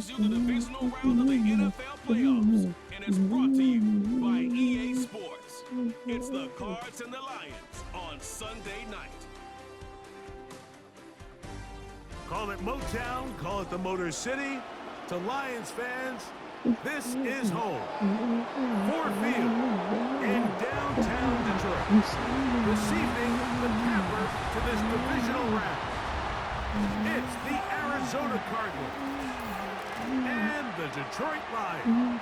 brings you the divisional round of the NFL playoffs and is brought to you by EA Sports. It's the Cards and the Lions on Sunday night. Call it Motown, call it the Motor City. To Lions fans, this is home. Ford Field in downtown Detroit. This evening, the capper to this divisional round. It's the Arizona Cardinals and the Detroit Lions.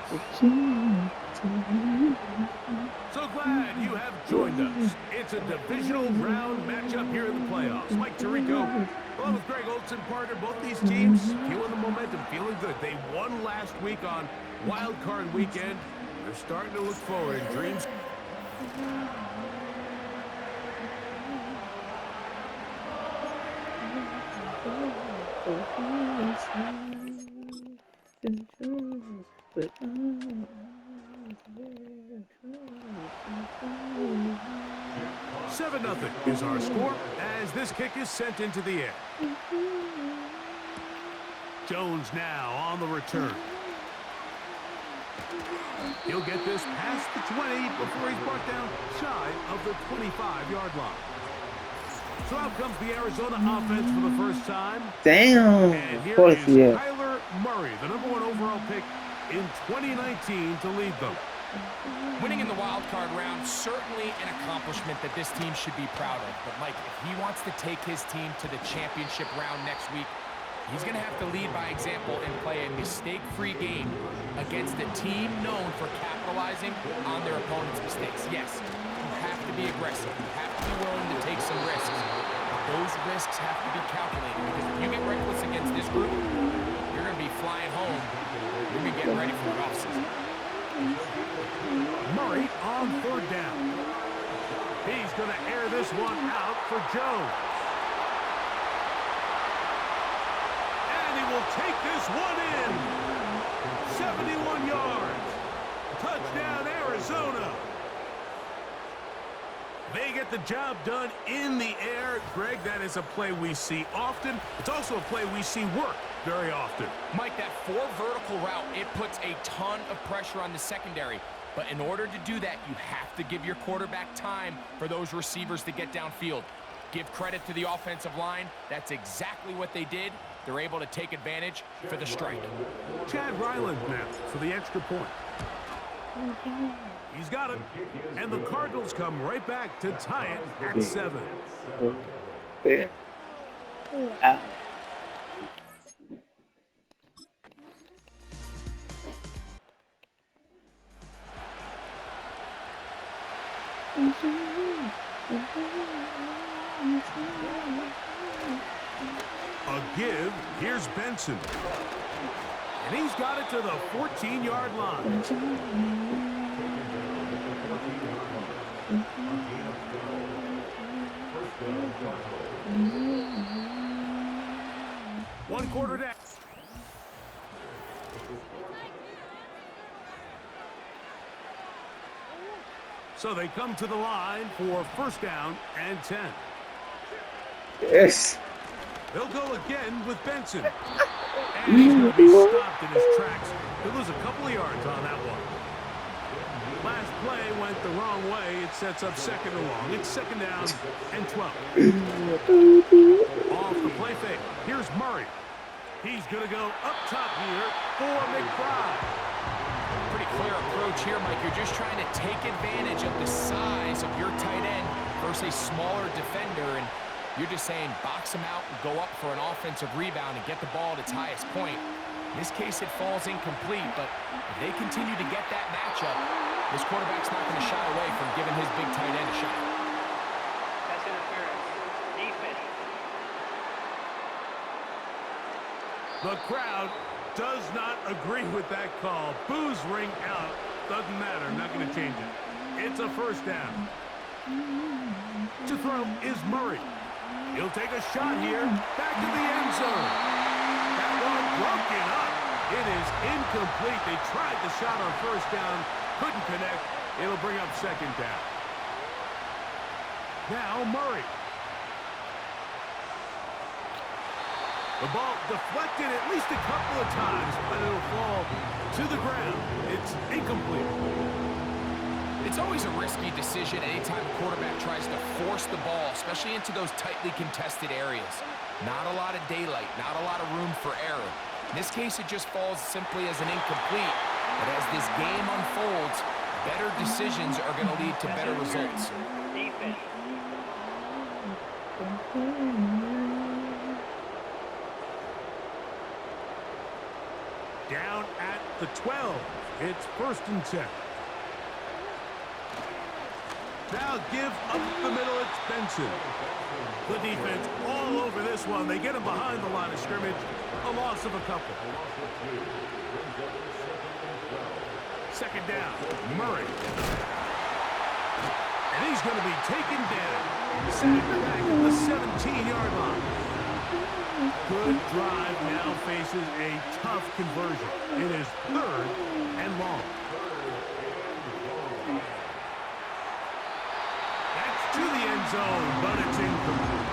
So glad you have joined us. It's a divisional round matchup here in the playoffs. Mike Tirico, along with Greg Olson, partner. Both these teams feeling the momentum, feeling good. They won last week on Wild Card Weekend. They're starting to look forward in dreams. Nothing is our score as this kick is sent into the air. Jones now on the return. He'll get this past the 20 before he's brought down shy of the 25-yard line. So out comes the Arizona offense for the first time. Damn. And here is Kyler Murray, the #1 overall pick in 2019 to lead them. Winning in the wild card round, certainly an accomplishment that this team should be proud of. But Mike, if he wants to take his team to the championship round next week, he's going to have to lead by example and play a mistake-free game against a team known for capitalizing on their opponent's mistakes. Yes, you have to be aggressive. You have to be willing to take some risks. But those risks have to be calculated, because if you get reckless against this group, you're going to be flying home. You're going to be getting ready for the offseason. Murray on 3rd down. He's going to air this one out for Jones. And he will take this one in. 71 yards. Touchdown, Arizona. They get the job done in the air. Greg, that is a play we see often. It's also a play we see work very often. Mike, that 4 vertical route, it puts a ton of pressure on the secondary. But in order to do that, you have to give your quarterback time for those receivers to get downfield. Give credit to the offensive line. That's exactly what they did. They're able to take advantage for the strike. Chad Ryland now for the extra point. He's got it. And the Cardinals come right back to tie it at 7. A give. Here's Benson. And he's got it to the 14-yard line. One quarter down. So they come to the line for 1st down and 10. Yes. They'll go again with Benson. And he's going to be stopped in his tracks. He'll lose a couple of yards on that one. Last play went the wrong way. It sets up 2nd and long. It's 2nd down and 12. Off the play fake. Here's Murray. He's going to go up top here for McBride. Pretty clear approach here, Mike. You're just trying to take advantage of the size of your tight end versus a smaller defender. And you're just saying box him out and go up for an offensive rebound and get the ball at its highest point. In this case, it falls incomplete, but if they continue to get that matchup, this quarterback's not going to shy away from giving his big tight end a shot. That's interference. Defense. The crowd does not agree with that call. Boos ring out. Doesn't matter. Not going to change it. It's a 1st down. To throw is Murray. He'll take a shot here. Back to the end zone. That one broken up. It is incomplete. They tried the shot on 1st down. Couldn't connect. It'll bring up 2nd down. Now Murray. The ball deflected at least a couple of times, but it'll fall to the ground. It's incomplete. It's always a risky decision anytime a quarterback tries to force the ball, especially into those tightly contested areas. Not a lot of daylight, not a lot of room for error. In this case, it just falls simply as an incomplete. But as this game unfolds, better decisions are going to lead to better results. Defense. Down at the 12. It's 1st and 10. Now give up the middle. It's Benson. The defense all over this one. They get him behind the line of scrimmage. A loss of a couple. 2nd down. Murray. And he's going to be taken down. Sacked back at the 17-yard line. Good drive now faces a tough conversion. It is 3rd and long. That's to the end zone, but it's incomplete.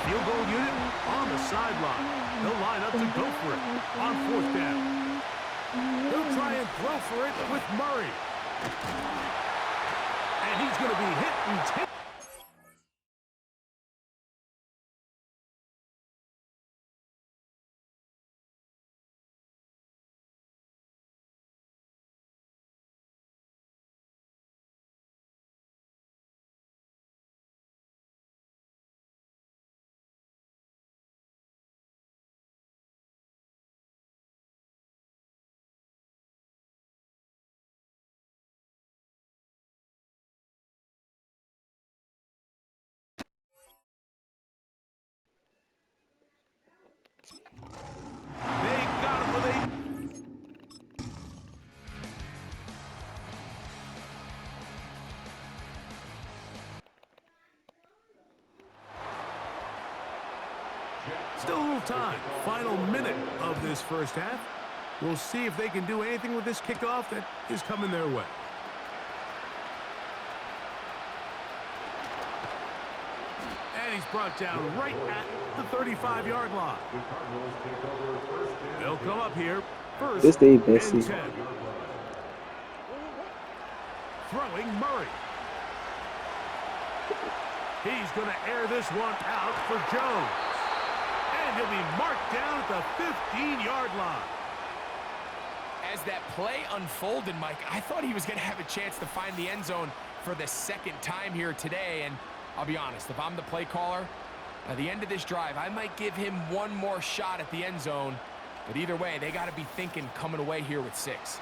Field goal unit on the sideline. They'll line up to go for it on 4th down. He'll try and throw for it with Murray. And he's going to be hit and taken. They got him with a... Still a little time. Final minute of this first half. We'll see if they can do anything with this kickoff that is coming their way. And he's brought down right at the 35-yard line. They'll come up here. 1st and 10. Throwing Murray. He's going to air this one out for Jones. And he'll be marked down at the 15-yard line. As that play unfolded, Mike, I thought he was going to have a chance to find the end zone for the 2nd time here today. And I'll be honest, if I'm the play caller, at the end of this drive, I might give him one more shot at the end zone. But either way, they got to be thinking coming away here with 6.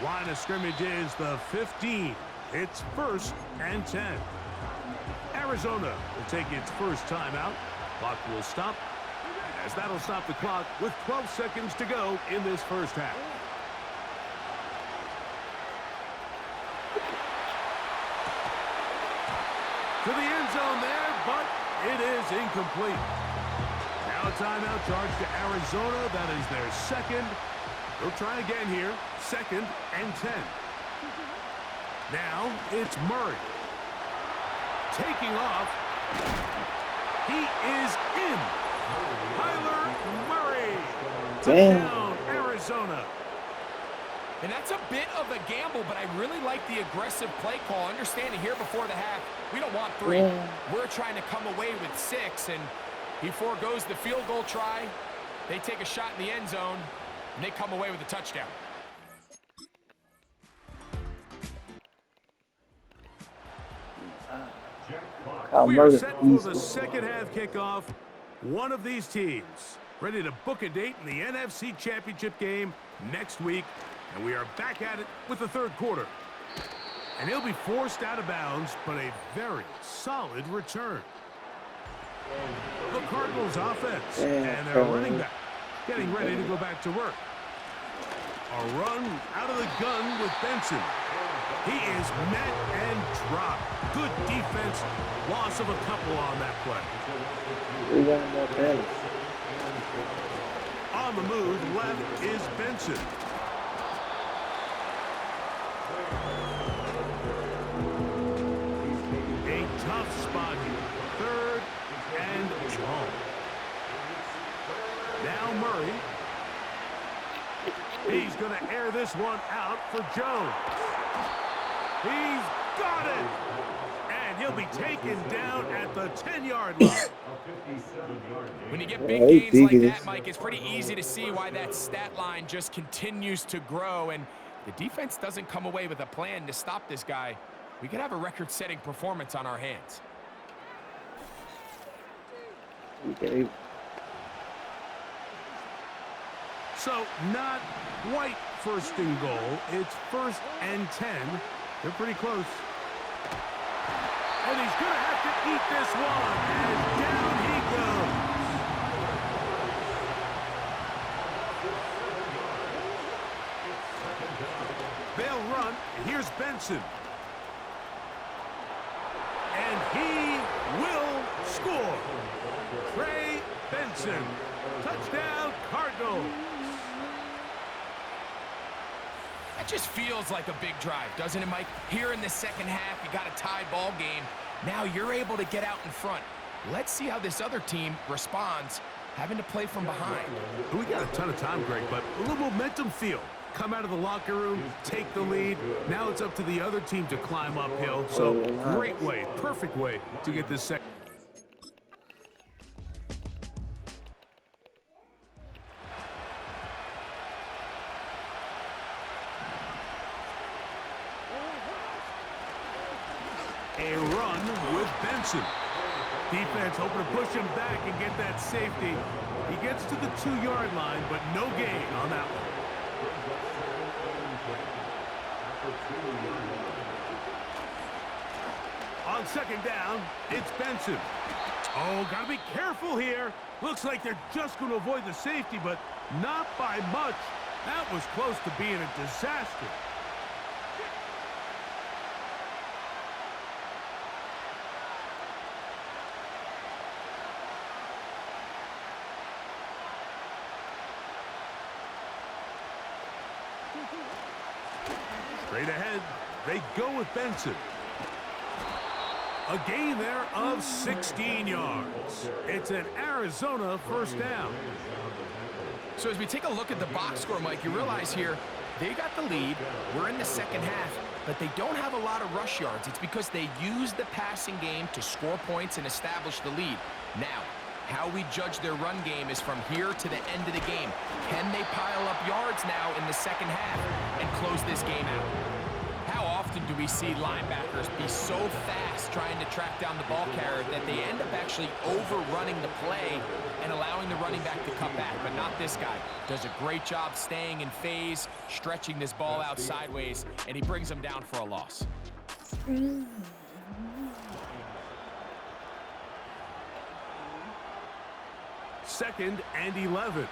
Line of scrimmage is the 15. It's 1st and 10. Arizona will take its first timeout. Clock will stop, as that'll stop the clock with 12 seconds to go in this first half. To the end zone there, but it is incomplete. Now a timeout charge to Arizona. That is their 2nd. They'll try again here. 2nd and 10. Now it's Murray. Taking off. He is in. Kyler Murray. Touchdown, Arizona. And that's a bit of a gamble, but I really like the aggressive play call. Understanding here before the half, we don't want 3. We're trying to come away with 6, and he forgoes the field goal try. They take a shot in the end zone, and they come away with a touchdown. We are set for the 2nd half kickoff. One of these teams ready to book a date in the NFC Championship game next week. And we are back at it with the 3rd quarter. And he'll be forced out of bounds, but a very solid return. The Cardinals offense and their running back getting ready to go back to work. A run out of the gun with Benson. He is met and dropped. Good defense. Loss of a couple on that play. On the move, left is Benson. A tough spot here. home. Now Murray. He's going to air this one out for Jones. He's got it. And he'll be taken down at the 10-yard line. When you get big gains like that, Mike, it's pretty easy to see why that stat line just continues to grow. And the defense doesn't come away with a plan to stop this guy. We could have a record-setting performance on our hands. Okay. So not quite first and goal. It's 1st and 10. They're pretty close. And he's going to have to eat this one. And down he goes. They'll run. And here's Benson. And he will score. Trey Benson. Touchdown, Cardinals. That just feels like a big drive, doesn't it, Mike? Here in the second half, you got a tie ball game. Now you're able to get out in front. Let's see how this other team responds, having to play from behind. We got a ton of time, Greg, but a little momentum feel. Come out of the locker room, take the lead. Now it's up to the other team to climb uphill. So great way, perfect way to get this second. A run with Benson. Defense hoping to push him back and get that safety. He gets to the 2-yard line, but no gain on that one. On second down, it's Benson. Oh, gotta be careful here. Looks like they're just going to avoid the safety, but not by much. That was close to being a disaster. Straight ahead, they go with Benson. A gain there of 16 yards. It's an Arizona first down. So as we take a look at the box score, Mike, you realize here they got the lead. We're in the second half, but they don't have a lot of rush yards. It's because they use the passing game to score points and establish the lead. Now, how we judge their run game is from here to the end of the game. Can they pile up yards now in the second half and close this game out? How often do we see linebackers be so fast trying to track down the ball carrier that they end up actually overrunning the play and allowing the running back to cut back? But not this guy. Does a great job staying in phase, stretching this ball out sideways, and he brings them down for a loss. Second and 11.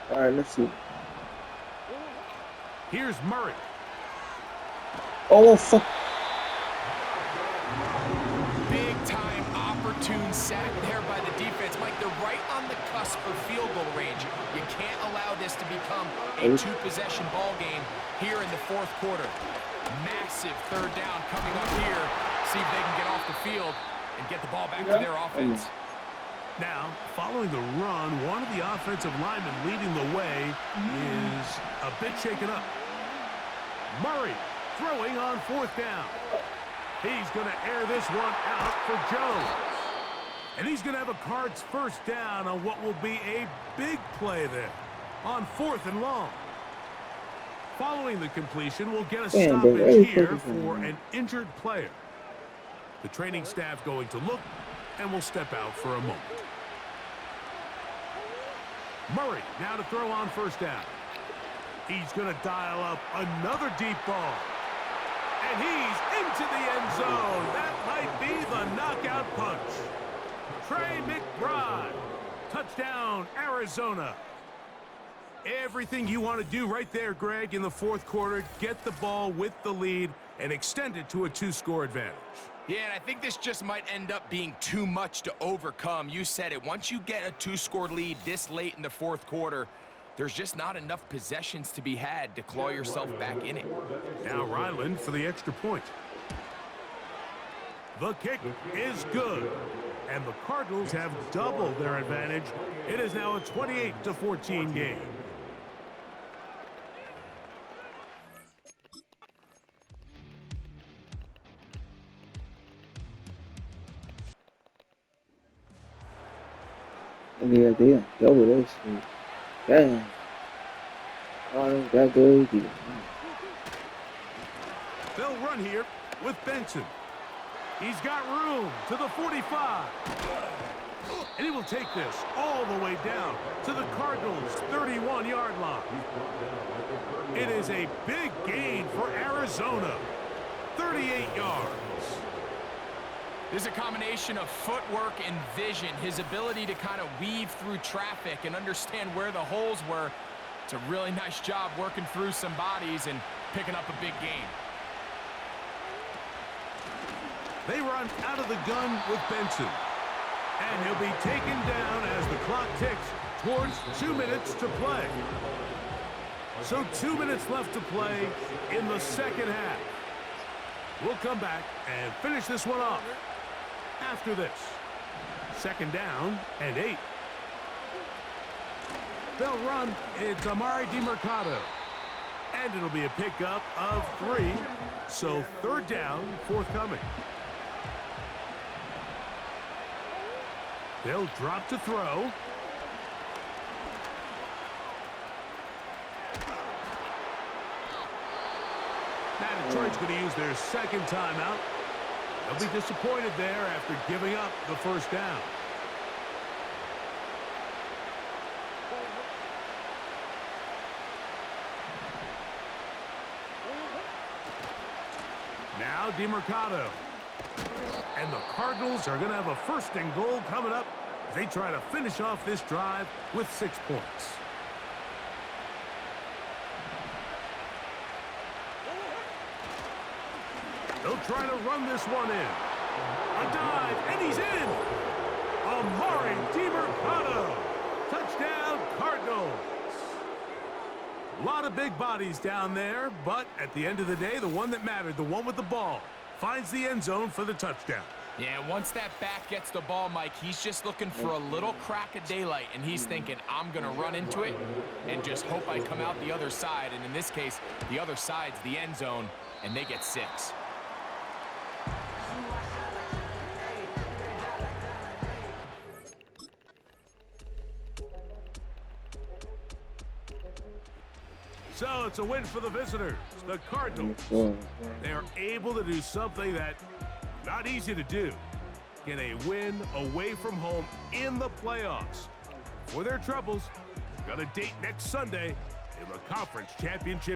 All right, let's see. Here's Murray. Oh, fuck. Big time opportune sack there by the defense. Mike, they're right on the cusp of field goal range. You can't allow this to become a two-possession ball game here in the fourth quarter. Massive third down coming up here. See if they can get off the field and get the ball back to their offense. Now, following the run, one of the offensive linemen leading the way is a bit shaken up. Murray throwing on fourth down. He's going to air this one out for Jones. And he's going to have a Cards first down on what will be a big play there on 4th and long. Following the completion, we'll get a stoppage here for an injured player. The training staff going to look, and will step out for a moment. Murray now to throw on first down. He's going to dial up another deep ball. And he's into the end zone. That might be the knockout punch. Trey McBride. Touchdown, Arizona. Everything you want to do right there, Greg, in the fourth quarter. Get the ball with the lead and extend it to a 2-score advantage. Yeah, and I think this just might end up being too much to overcome. You said it. Once you get a 2-score lead this late in the fourth quarter, There's just not enough possessions to be had to claw yourself back in it. Now Ryland for the extra point. The kick is good. And the Cardinals have doubled their advantage. It is now a 28-14 game. Yeah, they double that shit. Damn. Oh, that good. They'll run here with Benson. He's got room to the 45. And he will take this all the way down to the Cardinals' 31-yard line. It is a big gain for Arizona. 38 yards. There's a combination of footwork and vision, his ability to kind of weave through traffic and understand where the holes were. It's a really nice job working through some bodies and picking up a big gain. They run out of the gun with Benson. And he'll be taken down as the clock ticks towards 2 minutes to play. So 2 minutes left to play in the second half. We'll come back and finish this one off after this. Second down and 8. They'll run. It's Amari DiMercato. And it'll be a pickup of 3. So third down, forthcoming. They'll drop to throw. Now Detroit's going to use their second timeout. They'll be disappointed there after giving up the first down. Now DiMercato. And the Cardinals are going to have a first and goal coming up as they try to finish off this drive with 6 points. They'll try to run this one in. A dive, and he's in. Amari DiMercato. Touchdown, Cardinals. A lot of big bodies down there, but at the end of the day, the one that mattered, the one with the ball, finds the end zone for the touchdown. Yeah, once that back gets the ball, Mike, he's just looking for a little crack of daylight, and he's thinking, I'm going to run into it and just hope I come out the other side. And in this case, the other side's the end zone, and they get 6. So it's a win for the visitors, the Cardinals. They're able to do something that not easy to do. Get a win away from home in the playoffs. For their troubles, got a date next Sunday in the conference championship.